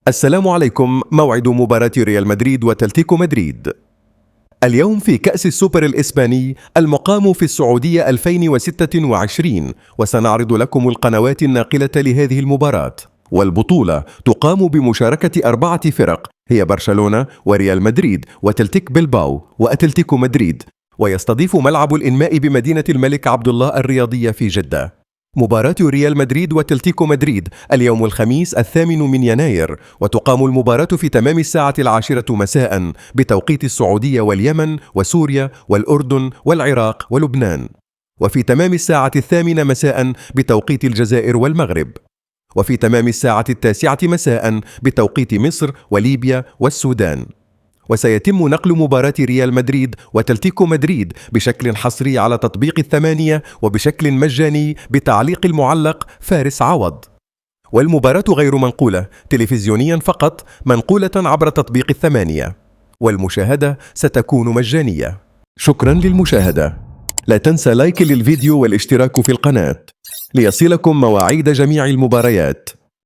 السلام عليكم. موعد مباراة ريال مدريد وأتلتيكو مدريد اليوم في كأس السوبر الإسباني المقام في السعودية 2026، وسنعرض لكم القنوات الناقلة لهذه المباراة. والبطولة تقام بمشاركة 4 فرق، هي برشلونة وريال مدريد وأتلتيك بلباو وأتلتيكو مدريد، ويستضيف ملعب الإنماء بمدينة الملك عبد الله الرياضية في جدة. مباراة ريال مدريد وأتلتيكو مدريد اليوم الخميس 8 يناير، وتقام المباراة في تمام الساعة 10 مساء بتوقيت السعودية واليمن وسوريا والأردن والعراق ولبنان، وفي تمام الساعة 8 مساء بتوقيت الجزائر والمغرب، وفي تمام الساعة 9 مساء بتوقيت مصر وليبيا والسودان. وسيتم نقل مباراة ريال مدريد وأتلتيكو مدريد بشكل حصري على تطبيق الثمانية وبشكل مجاني بتعليق المعلق فارس عوض. والمباراة غير منقولة تلفزيونيا فقط، منقولة عبر تطبيق الثمانية، والمشاهدة ستكون مجانية. شكرا للمشاهدة. لا تنسى لايك للفيديو والاشتراك في القناة ليصلكم مواعيد جميع المباريات.